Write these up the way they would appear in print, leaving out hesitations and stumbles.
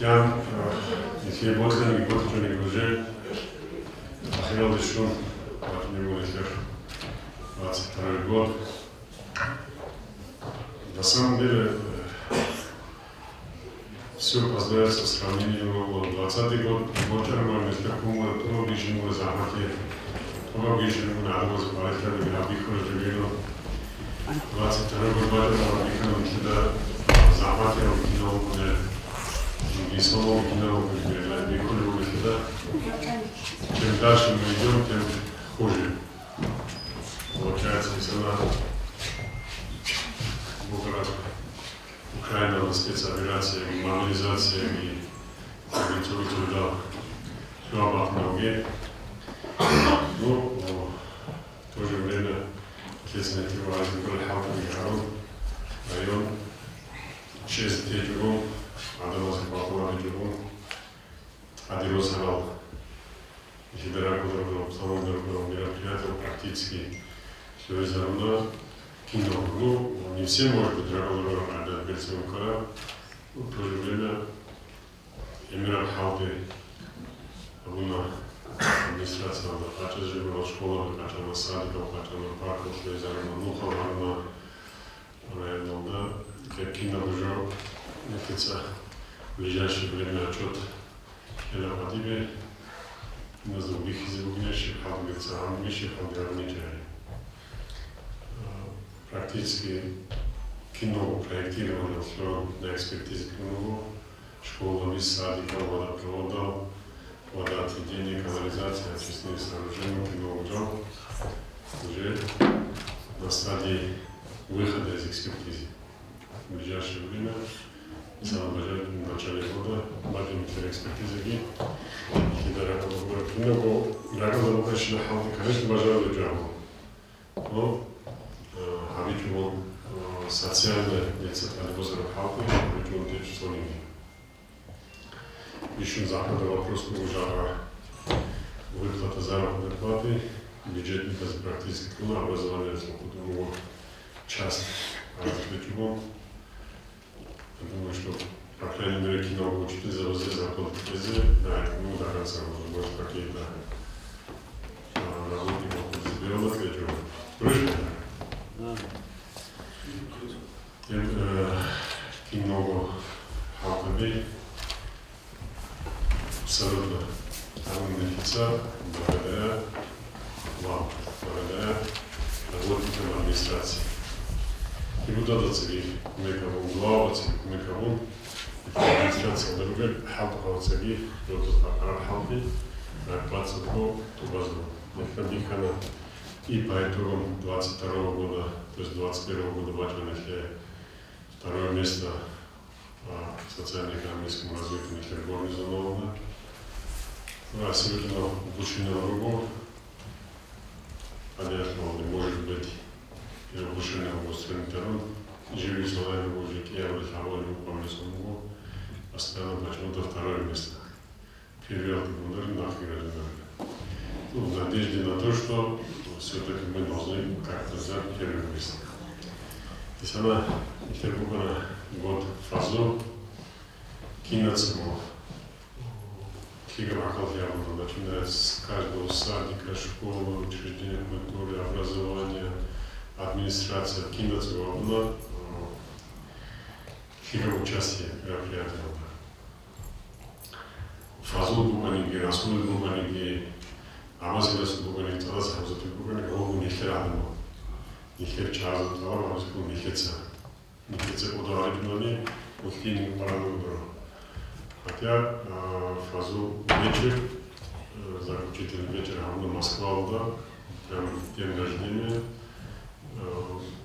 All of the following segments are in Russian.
Я если более год что-нибудь уже хотел еще от него 22 год. На самом деле все познается в сравнении с 20 год. Бочарма не такому то бежим захвате, то бежим на одно забавить, когда я бихал живено. 22 год бочарма бихал никогда захвате кино не самого кино не бихал никогда. Чем дальше мы идем, тем хуже. Получается, если она Украина спецоперация, мобилизация и туда все об ноге. Но в то же время, если найти район 6 третьего, Адамас Папуа третьего, один разгал. И дорого самого дорогого мероприятия практически все из-за равна. Кино. Ну, не все, может быть, дорого отдать перцевым кораб, но в то же время Эмират Халби, Абуна, администрация, Кача живала школа, Кача на садиков, Кача на парках, что из-за равна Нухала, наверное, как кино уже месяца в ближайшее время отчет Эля Падибе, на других изругнейших Халбица, Ангвиших, Халбиармичари. Практически кино проектировано все на экспертизе кино, школа, садика, водопровода, вода, отведение, канализация, очистные сооружения, кино уже на стадии выхода из экспертизы. В ближайшее время, в начале года, будем экспертизы и дорого кино, дорого конечно, бажали джаму. Но Habitual социальная инициатива халпы, habitual течение. Еще запада вопрос уже выплата заработной платы, бюджетника за практически образование другого часть habitual. Я думаю, что по крайней мере кино учитель за зарплату да, ну до конца может какие-то работников заберем ответил. Много халкаби абсолютно офицер благодаря вам, благодаря работникам администрации. И вот это цель мекавун глава, цель мекавун администрация другая халка цель вот это халки платят по тубазу. Необходимо и по итогам 22 года, то есть 21 года бачили второе место в социально-экономическом развитии Нихерборни Зановна. А сегодня обучение на другого. Понятно, может быть, и обучение в Госцентрон. Живи с вами в Божике, я бы заводил помню самого. Постоянно почему-то второе место. Перевел ты нахер. Ну, в надежде на то, что все-таки мы должны как-то взять первое место. И сама Петербурга год фазу киноцему. Хигамахал явно начиная с каждого садика, школы, учреждения культуры, образования, администрация киноцему. Одна хигам участие мероприятия. Фазу буквально расходы буквально Амазинас буквально тогда сразу буквально голову не херадимо. Нихер чаза това, мазико нихеца. Нихеца подарили ухтини парадобро. Хотя фазу вечер, заключительный вечер, Хамна Москва, да, прям день рождения.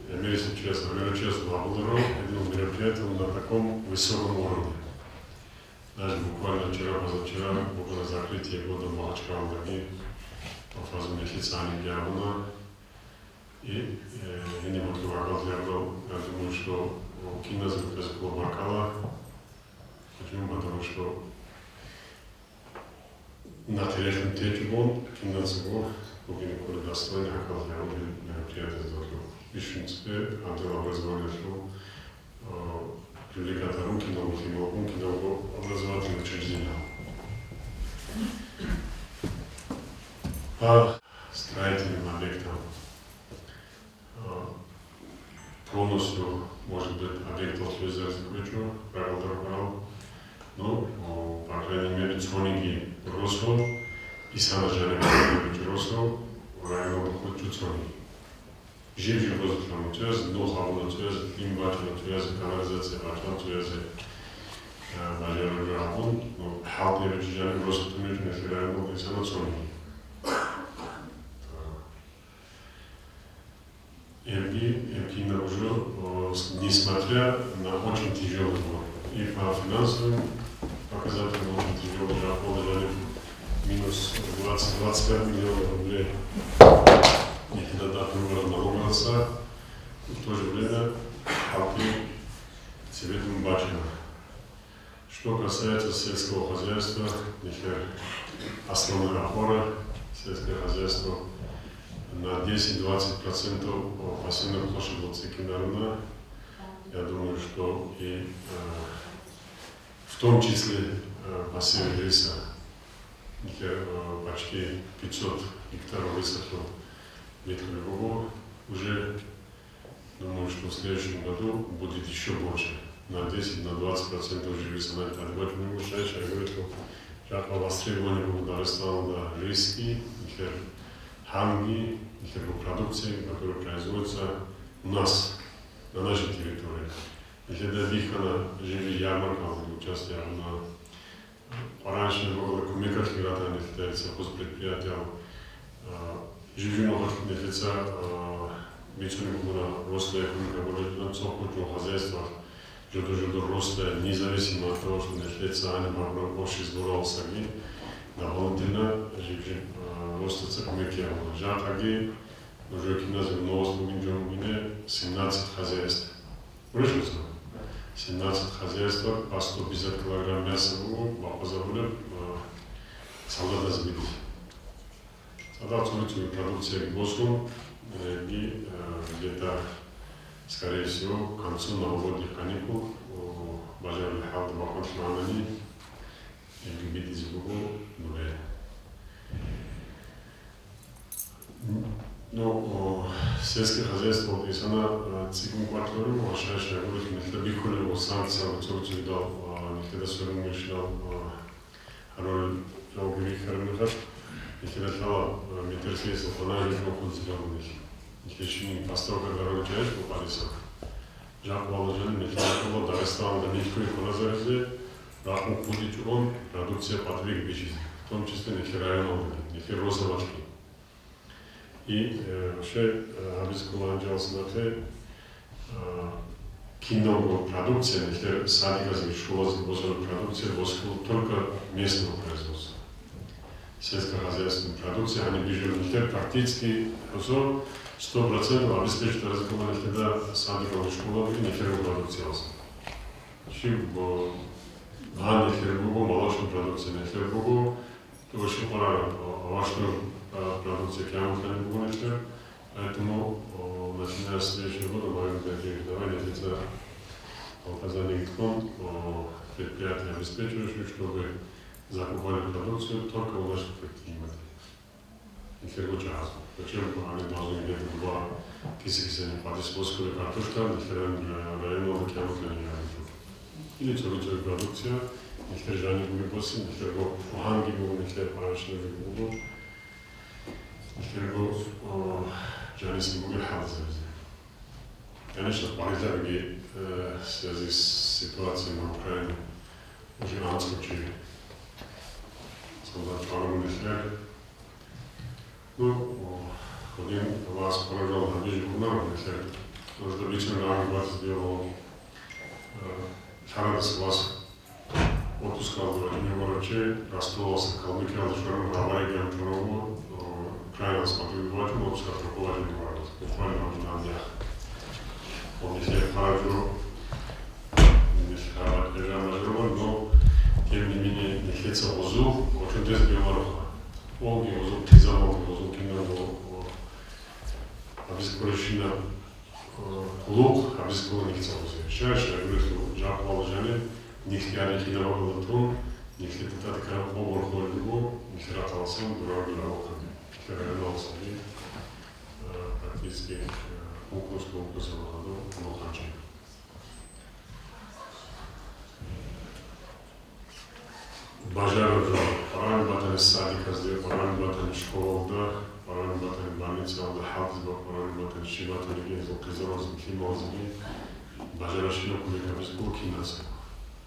Я мерился честно, благодарю, один мероприятие на таком высоком уровне. Даже буквально вчера, позавчера, буквально закрытие года Махачкала, по фазу Нихицани Гявана. И я не буду говорить, я думаю, что кино заказал Бакала. Почему? Потому что на территории Течубон кино заказал, куда достойно оказал мероприятие сделал. И в принципе, антенна образования шоу привлекательным кинообразовательным учреждениям. По строительным объектам полностью, может быть, объектов связанных с ключом, но, по крайней мере, цоники росло, и санатории росло в районе цоники. Живи воздухом, но заводы, климатом, канализация, бажаруга работ, но халты речжани росло нужно фирайно и санатории. И наружу, несмотря на очень тяжелый год. И по финансовым показателям очень тяжелый год, минус 20-25 миллионов рублей. И когда наругался, в то же время халки цветом бачено. Что касается сельского хозяйства, основная опора сельского хозяйства на 10-20% пассивной площади Луцикинарна. Я думаю, что и в том числе пассивы риса, почти 500 гектаров высохло ветковый вугол. Уже думаю, что в следующем году будет еще больше. На 10-20% уже высохнет. А вот мы мешаем, я говорю, что как востребование будет растало на риски, ханги, продукции, которые производятся у нас, на нашей территории. Если добихана живи ярмарка, участие на пораньше было коммуникация, когда они являются хозпредприятия, живи много лица, мечтами было роста экономика, было цокольного хозяйства, жду роста, независимо от того, что лица они могли больше сборолся, дополнительно живи роста цепомерки, жатаги, уже гимназия новостью Минджонгине 17 хозяйств. Слышите? 17 хозяйств, по 150 килограмм мяса позволят солдата сбить. Тогда абсолютно продукция ГОСу и где-то, скорее всего, к концу новогодних каникул бажали халды бахматманани и любить из Google нуле. Но сельское хозяйство описано циклом кварталу, ваша говорит, не бихули санкция, вот что дал, не своему мечтал роль долговых хранителей, и когда метерсейсов, она не могут сделать. Если поставка дорогой человек попадется, жак положили, не было до ресторана, никто не поназарязе, рахму пудить он, продукция подвиг бежит, в том числе не районовые, не розовачки. И вообще обязательно анджелся на те кино продукция, не садика школа продукция, только местного производства. Сельскохозяйственная продукция, они бежали практически 100% обеспечивают разговор, когда садика школа и не ферму продукция. Чего на ферму молочную продукцию, не ферму, то очень пора овощную продукция кямуха не будет, поэтому начиная с следующего года моим давайте это указание ГКОН предприятия обеспечивающие, чтобы закупали продукцию только у наших предпринимателей. И фермуча разу. Причем они должны иметь 2 тысячи подисполскую картошка, районного кямуха не является. Или целую продукция, не держание будет после, не ферму ханги будет, не ферму парашный будет. Ферму джанисный будет хазовый. Конечно, в Панизарге в связи с ситуацией на Украине уже наскочили. Солдат Фарму Нефер. Ну, один вас поражал на ближнем Кунаму Нефер. Потому что лично Ранг вас сделал Харадас вас отпускал в Нью-Йорке, расстроился, Калмыкия, Лашарам, Гавайи, Гамтурову, правильно смотрел Гватин, отпускал руководитель города, буквально на днях. Он не всех параджу, не всех держал, но тем не менее не хеца озу, очень тест биомаруха. Он и озу, тизамон, озу, кино, обескорочина клуб, обязательно не хотел защищать, я говорю, что жак положение, никто не хилява голотун, никто это такая бобр ходил, никто ратался, дурак дурак, никто вернулся, и практически укуску году, но хочу. Бажаю уже, пора батарея садика сделать, пора батарея школа, да. Параллельно батарея больница, да, хатзба, параллельно батарея шибата, лиги, золотизорозы, химозы, бажаю широко векавизгу, кинаца.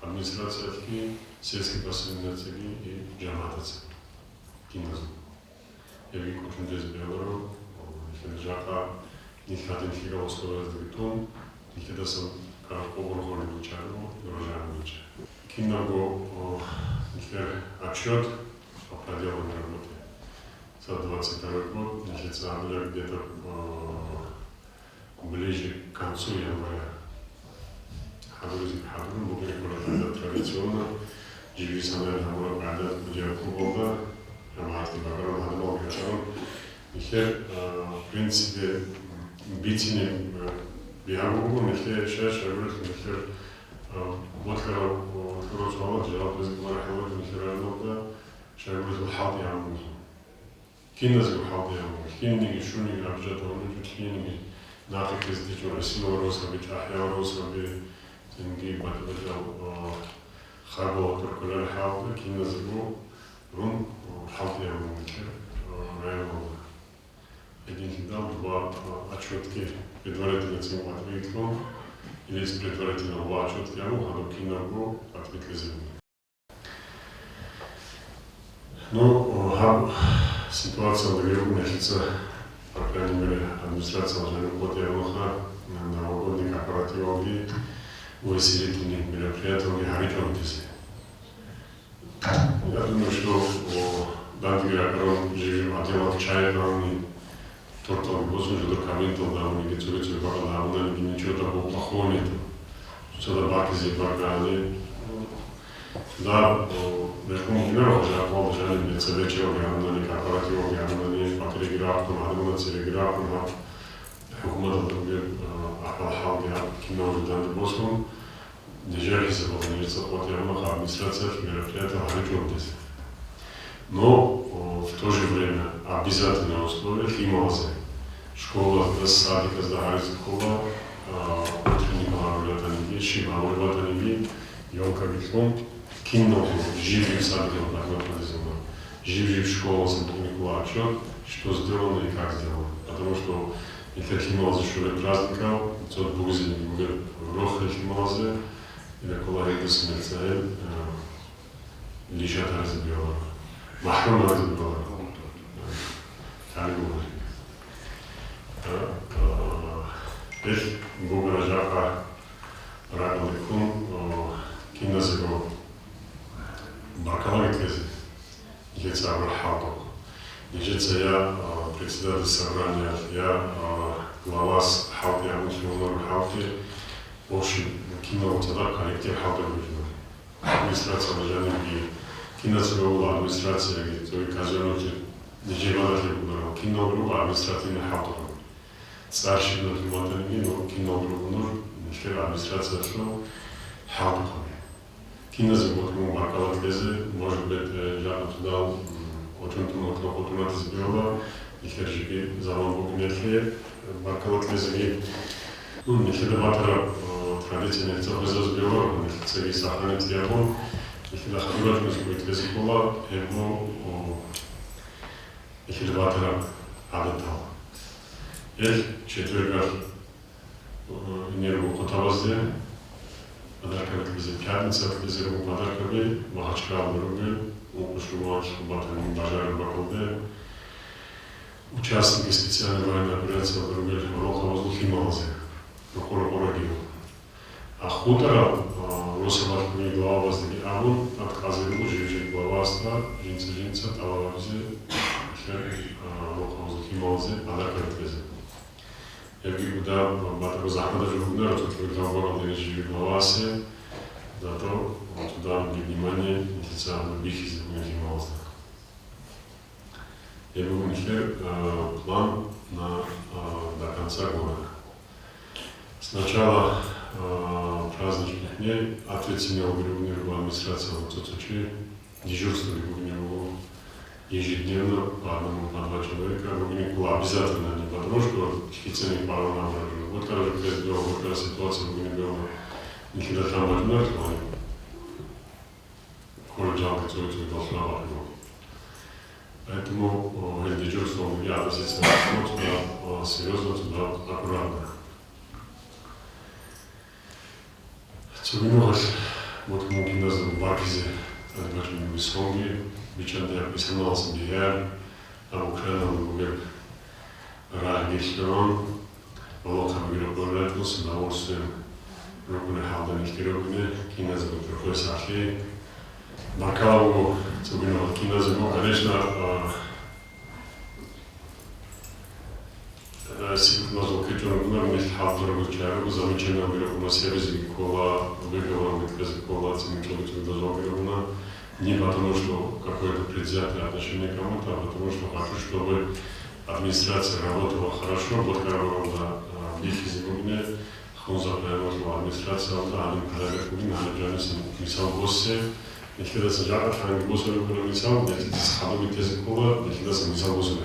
Администрация таки, сельские посредные цеги и джаматацы. Киназу. Я вижу, что здесь белору, их жака, них один фигал условия сдвигтун, них это сам как поборхоли вычару, дорожаем вычар. Кинагу, их отчет о проделанной работе. За 22 год, значит, где-то ближе к концу января. Хадру бугай курата традиционно, живи самая хамура правда, где клубовда, аматки багарон хадмал гачарон. Ихер, в принципе, битине биагугу, нихер шеш, агрых, нихер, вот хорошо, желал без гмара нихер анокда, шагрых лхат яму. Киназгу халдиаму, хинниги, шуниги, абжатовну, хинниги, нафиг из дичора, силороса, ахяороса, тенги, батбатал, хабо, туркуляр халда, киназгу, рун, халдиаму, району. Один кидал, два отчетки предварительно цену ответил, или из предварительного отчетки, а ну, киназгу ответили. Ну, ситуация в Рио месяца, по крайней мере, администрация должна работать новогодний корпоратив и увеселительных мероприятий и харитонтисы. Я думаю, что Дантигракарон живем отдел чайный, тортовый босс уже документал, да, у них цурицы бакала, у них ничего такого плохого нет. Что-то баки здесь бакали. Да, верховный генерал уже отвал жаль, не целечил, гранали, корпоративов, гранали, по телеграфу, надо телеграфу, хукумата другие, ахалхал, кино уже данный боссом, держали се в университете, администрация мероприятия харитонтисы. Но в то же время обязательное условие химозы. Школа, садика, сдавали школа, утреннего работаники, шибалой работаники, елка вихлом, кино, живи садиком, живи в школу, сантехнику отчет, что сделано и как сделано. Потому что это химозы шуры праздников, тот бузи, рохли химозы, или колориды смерцаэль, лишат разбила. Махрум разбила. Как говорит. Эх, Бога жака, ракаликун, кинозего бакалавр тези. Ехеца Аврахатов. Ехеца я председатель собрания, я глава с Халти, Амунчимонор Халти, общий кино-театр коллектив Халти Гуджина. Администрация Бажаны и киноцевая администрация, где казануки неживала хлебуна, кино-группа административная Халти. Старший на химатаниги, но кино-группа нужно, нефтера администрация шел Халти. Кинозавод му бакалавр тези, может быть, я туда очень трудно сделала, и хержики за вам нехле, бакалавр тези, ну, нехле батара традиция не цел сделала, нехле сохранить его, нехле хабирать музыку тези кола, его нехле батара адатал. Эх, четверга нерву котавазде. Подарками за пятница, за подарками, Махачкал Ругель, Укушеваш, Батан Бажар Бакалде, участники специальной военной операции в Ругель, Роха воздух и Малазе, прокурор Орагил. А хутора, Росомат не глава воздухи, а он отказывал, жить глава Астра, жинца, Талаварзе, Роха воздух и Малазе, подарками Трезе. Я говорю, да, батаку захвата журнала, тут когда ворог не живет на ласе, зато туда внимание официально бихи занимался. Я говорю, план до конца года. начала праздничных дней ответственного группирования администрации Цоцочи дежурствовали в него ежедневно по одному, по два человека. Рубник было обязательно не потому, что официальный пару нам работали. Вот такая ситуация была никогда там не мертвая. Хорджал, который должна была. Поэтому дежурство я относиться туда серьезно, туда аккуратно. Цугинова, вот мы гимназию в Баркизе, это даже не высокие, вечером я присоединялся к Бигер, а в Украине он был Рагиштерон, Волока Бигер с удовольствием, Рукуне Халда Нихтерогне, гимназию профессор Ахей, Маркалову, Цугинова гимназию, конечно, сигнал критичного nicht хавдора чару замечено было на сервисе кола выговором без кола цементового договора не потому что какое-то предвзятое отношение к кому-то, а потому что хочу, чтобы администрация работала хорошо, благодаря бифизике хозяйственная администрация один проект мы наладили мисал гости если это сажать гости было мисал если схавать без кола если это мисал гости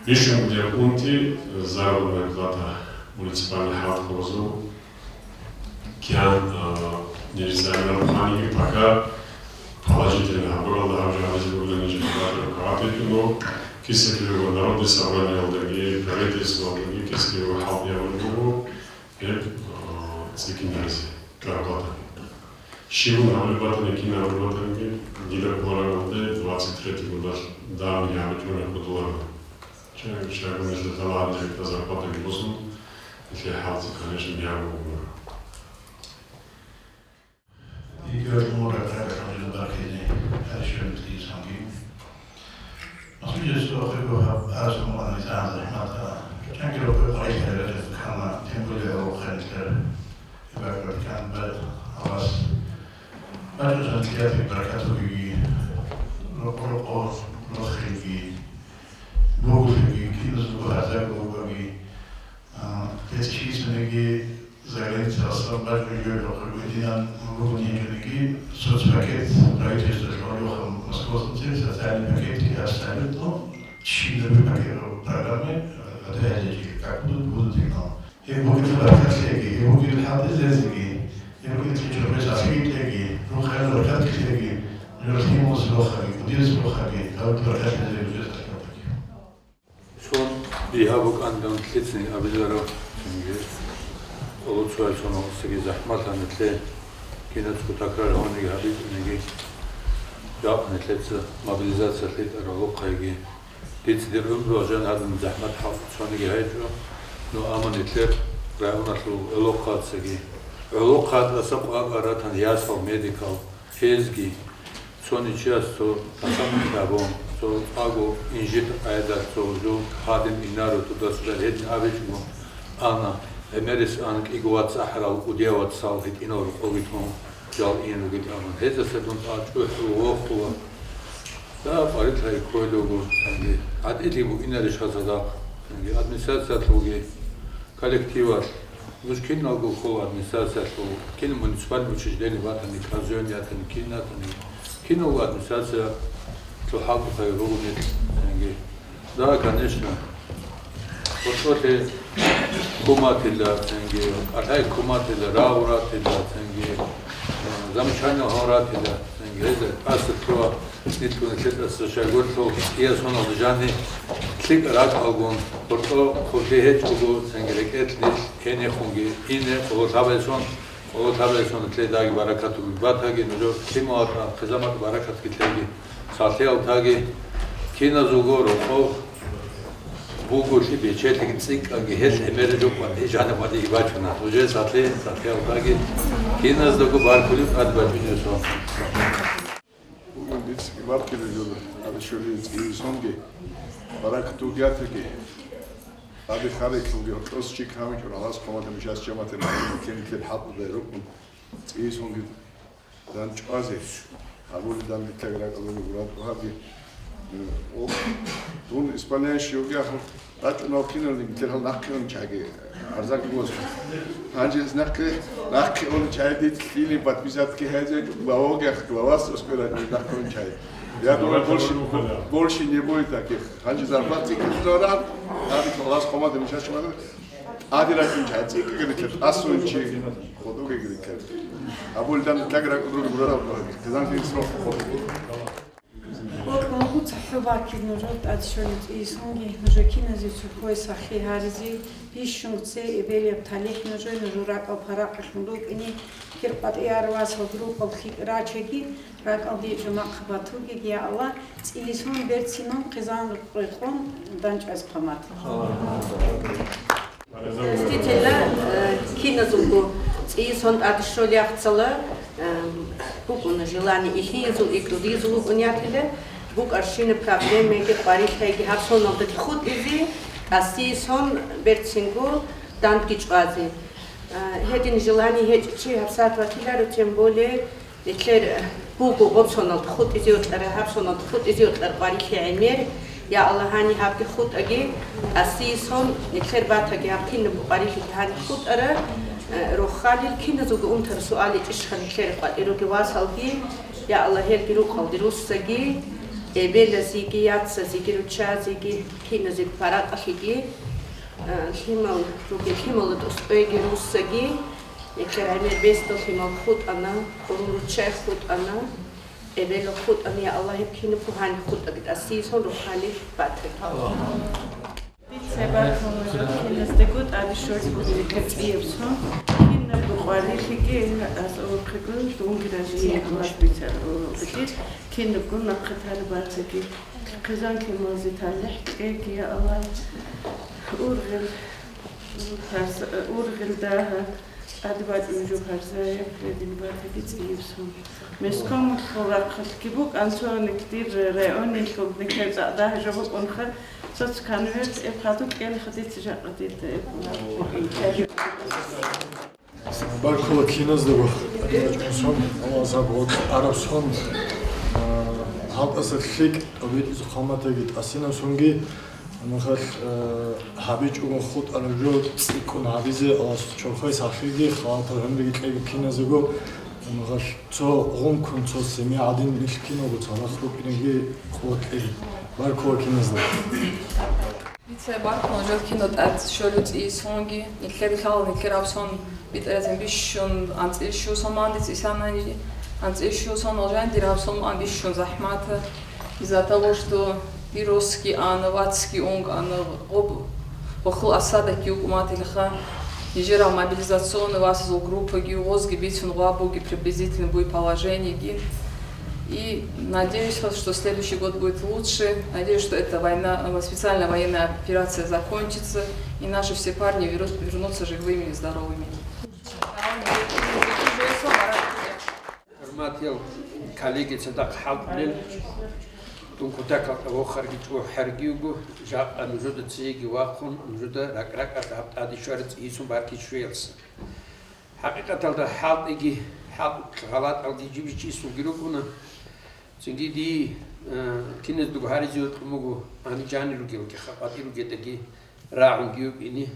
Вишен, где унти, заработная плата муниципальных хатхозов, кян нерезервированных ханики пока положительно было, да, уже разделили между руководителями, но кисекливого народное собрание другие, правительство другие, кисекливого халпьявого другого, и цикинерзи, карабата. Шиву на выработанные кинообработанки, директоры 23 года, да, меня обычно подоларно. Человек между талантами и зарплатой босом, если халцы, конечно, не могут. Ich höre nur der Frage von dieser Barkese, schön mit diesem Angeben. Was wir jetzt auch über alles noch mal nicht an, ich denke, dass wir euch relativ kann, temporär auch überhaupt kann, aber was ist ein Theater, Barkatogi, Lochigi, Bogugi, Kindersuche, Bogugi, Пятичисленники за границей основать Региональном уровне соцпакет правительства Жмалюха Московской социальный пакет и оставит, ну, чиновый пакет программы, как будут сигнал. И будет лакатлеги, и будет хатезезги, и будет чечербезафитлеги, рухайно лакатлеги, рухиму слухаги, кудис слухаги, а вот лакатлеги уже такие. Son bir habuk andan kitsin abilero olutsuay sonu segi zahmat anetle kinetsku takrar honigi habitnigi yapnetletse mobilizatsiya tlitaro Ditdir ömrü ajan adım zahmat sonigi hayjo no amanetler raunatlu eloqatsegi eloqat asap aratan yasal medical fezgi sonichas so tasamtabon so ago injit ayda so jo hadim inaro tudas velhed avechmo ana emeris ank igwat sahra udiawat salhit inor qogitmo jal in git aman hezasedun at oxwa da farit hay koydogu sangi adili bu inari shazada sangi administratsiya tlugi kollektiva Мужчин алгу хол администрация хол кин муниципальное учреждение ватани казёнятан кинатани кино администрация то халку хайругунет санги да конечно вот это коматила санги атай коматила рауратила санги замечательно хоратила санги это астрова нитку это сошагорто я соно жаны клик рак алгон порто хожеhet уго сангерекет кене хунги ине олтабесон тледаги баракату батаги ножо тимоата хизамат баракат китлеги сатеалтаги киназугоро о бугуши бечетиги цикаги хес эмережокван жана мади ибачуна уже сатеалтаги киназдогу баркули адбачунесо It's market is hongi. Barakatu gyategi. Abi xarik lugi os chikami kora las komata mishas chamate kenikle habu de rukun. Is hongi dan chazes. Abuli dan bitegra kalu gurat habi. O dun исполняющий угяхал, рачунал кинул, гитер нахкин чаги, арзак гоз. Анжес нахки он чай дит лили подписатки хазе, главогях, главас успела нахкин чай. Я думаю, больше не будет таких. Анжес зарплаты кизорат, ади класс команды сейчас чумады. Ади ракин чай, цик грикер, асунчи, ходуги грикер. Абульдан таграк друг брат, казан фиксров ходу. Могу цахбаки ножот адшонит исунги ножокина зичухой сахи харзи пишунце эбеле талих ножой ножурак апарак шундук ини кирпат иарвас ходру алхи рачеги рак алди жмахбатуги я алла исун берцинон qizan qon данчас qamат Действительно, кинозулгу ison адшолиахцала букуна желание ихизул и крудизул унятиле бук аршины проблемы ки парихайги хапсон обдати худ изи асисон берцингу данткичгази хедин желание хедчи хапсат ватилару тем более итлер буку гобсонал худ изи утлар хапсонал худ изи утлар парихаймер يا الله هاني هابك خود أجي أسيسهم نكسر باتها هابكين بقاريك هاني خود أرى روخالي كنا زوج أنتر سؤالي إيش خليك قال إروك واصل بيه يا الله هيك روك أو دروس سجي إبل زيجي ياتس زيجي روتشا زيجي كنا زيج بارات أخيجي خيمال روك خيمال دوستوي روس سجي نكسر عمل بيستو خيمال خود أنا روتشا خود أنا إبل خود أنا يا الله يبكينا بوهان خود أجد أسيسهم روخالي باتري. سبب خمسة كنستقود على الشورت كتبيبسهم كنا بقاريخي از او خگون دون گرازی ماش بیتر او بدید كنا كنا قتال باتكي قزان كي موزي تالح كي يا الله أورغل داها أدوات إنجو هرزايا كردين باتكي تبيبسهم مسكم خلاق كيبوك أنسوان كتير رأوني الكوب نكتب زعدها جبوك أنخر صوت كانويت إبخاتوك كان خديت جاقتيت Barkola kinazda adamcımsam ama zabot Arapsam halkası lik tabii izkamata git asina songi anahar habic ugun khut arjo ikon habize as çokay sahigi khatar hem git lig kinazgo anahar to rum kun to semi adin ilkino bu taraflık inegi khut barkola kinazda Bitte Barkola kinot at şöyle isongi ilkleri kalın ilkleri Arapsam Bitte schon ans Issue so man das ist ans Issue so noch die Rapsum an dich schon Zahmata из-за того что вируски анаватски онг анароб бахл асадаки укматилха Нижера мобилизационная вас группа ГИОС гибит фунвабуги приблизительно будет положение и надеюсь, что следующий год будет лучше. Надеюсь, что эта война, специальная военная операция закончится и наши все парни вернутся живыми и здоровыми. Мател коллеги цедак халбнел тункутак авохаргич охаргиугу жа анужуда цеги вахон анужуда ракрак атап адишарц исум баркишвелс хакикаталда халиги хал галат алдижибич ису гирукуна цинги ди кинес ду харизиот мугу анижани лугил кхапати лугетеги раангиу ини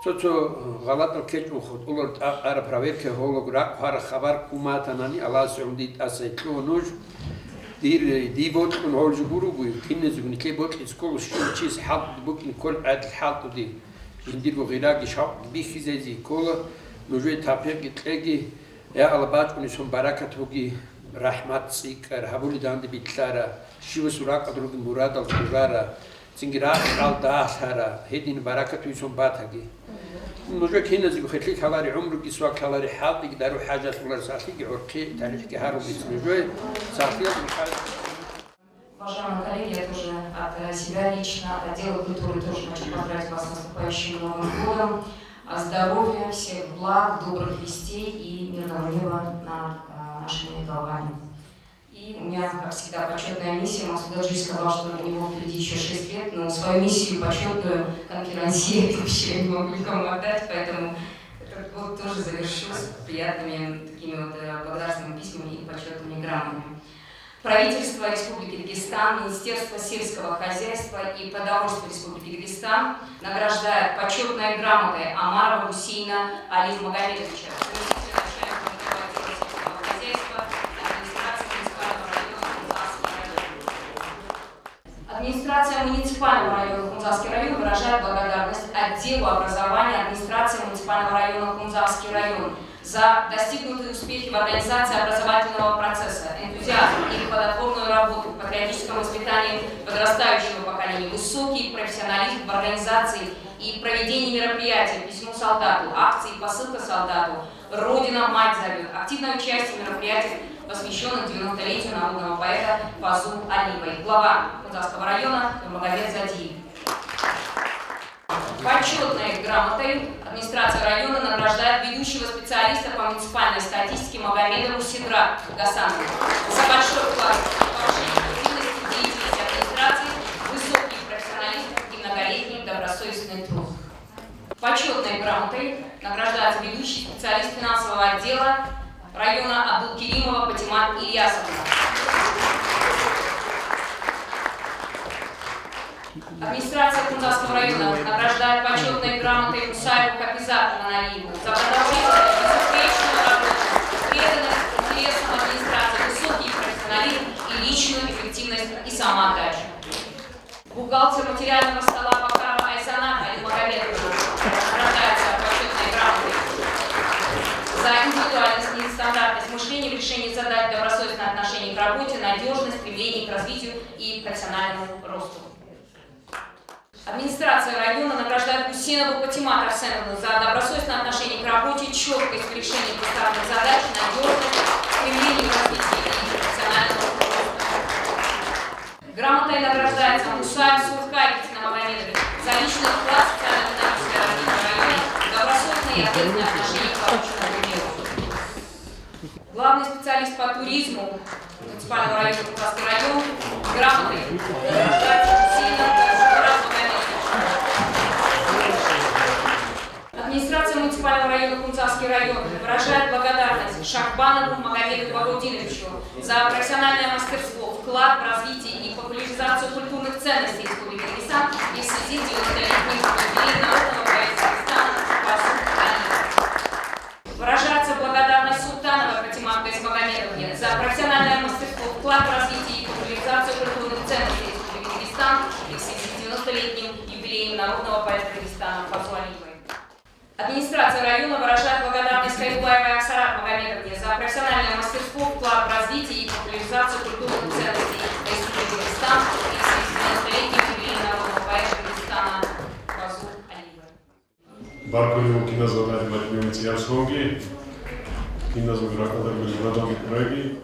Цоцо галат кеч ухот улорт ара проверка холограк пара хабар куматанани ала саудит асекло нуж دي بوت من هول جبورو بو كنز من كي بوت اسكول شيز حط بوكين كل عد الحط دي ندير بو غيلاقي شاب بيخي زي كولا نوجي تابير قتلقي يا البات ونسون بركة بوكي رحمت سيكر هبولي داند بيتلارا شيو سوراق ادروغ مراد الكرارا سنجرا قال داهرا هدين بركة ويسون باتاقي نوجي كنز يو خطلي كالاري عمرو كي سوا كالاري حاط يقدروا حاجات ولا ساخي عرقي تاريخ كهارو بيسنوجي ساخي Уважаемые коллеги, я тоже от себя лично, от отдела культуры тоже хочу поздравить вас с наступающим Новым годом. Здоровья, всех благ, добрых вестей и мирного неба над нашими головами. И у меня, как всегда, почетная миссия. Масудаджи сказал, что у него впереди еще 6 лет, но свою миссию почетную конференции вообще не могу никому отдать, поэтому этот год тоже завершился приятными такими вот благодарственными письмами и почетными грамотами. Правительство Республики Дагестан, Министерство сельского хозяйства и продовольствия Республики Дагестан награждает почетной грамотой Амарова Гусейна Али Магомедовича, заместителя начальника сельского хозяйства администрации муниципального района Хунзарский район выражает благодарность отделу образования администрации муниципального района Хунзарский район за достигнутые успехи в организации образовательного процесса, энтузиазм и плодотворную работу в патриотическом воспитании подрастающего поколения, высокий профессионализм в организации и проведении мероприятий, письмо солдату, акции, посылка солдату, Родина, мать зовет, активное участие в мероприятиях, посвященных 90-летию народного поэта Фазу Алиевой, глава Хунзарского района Магомед Задиев. Почетной грамотой администрация района награждает ведущего специалиста по муниципальной статистике Магомедову Сидра Гасанову за большой вклад в повышение эффективности деятельности администрации, высокий профессионализм и многолетний добросовестный труд. Почетной грамотой награждается ведущий специалист финансового отдела района Абдулкеримова Патимат Ильясовна. Администрация Хунзарского района награждает почетной грамотой Мусаеву Капизату Маналиеву за продолжительную безупречную работу, преданность интересам администрации, высокий профессионализм и личную эффективность и самоотдачу. Бухгалтер материального стола Бакарова Айсана Али Магомедовна награждается почетной грамотой за индивидуальность, нестандартность мышления в решении задач, добросовестное отношение к работе, надежность, стремление к развитию и профессиональному росту. Администрация района награждает Гусейнову Патимат Арсеновну за добросовестное отношение к работе, четкость в решении поставленных задач, надежность, стремление к развитию и профессиональному росту. Грамотой награждается Мусаев Сурхай Магомедович за личный вклад в социально-экономическое развитие района, добросовестное и ответственное отношение к полученному делу. Главный специалист по туризму муниципального района Хунзарский район грамотой награждается Гусейнов Администрация муниципального района Хунзарский район выражает благодарность Шахбанову Магомеду Багаудиновичу за профессиональное мастерство, вклад в развитие и популяризацию культурных ценностей Республики Дагестан и в связи с 90-летним юбилеем народного поэта Дагестана Фазу Алиевой. Выражается благодарность Султанова Патимат Магомедовне за профессиональное мастерство, вклад в развитие и популяризацию культурных ценностей Республики Дагестан и в связи с 90-летним юбилеем народного поэта Дагестана Фазу Алиевой. Администрация района выражает благодарность Кайдулаевой Аксарат Магомедовне за профессиональное мастерство, вклад в развитие и популяризацию культурных ценностей Республики Дагестан и в связи с 90-летним юбилеем народного поэта Дагестана Фазу Алиевой. Баркулеву кинозаводе Математики Арсонги, кинозаводе Ракотарбели Радоги Проеги,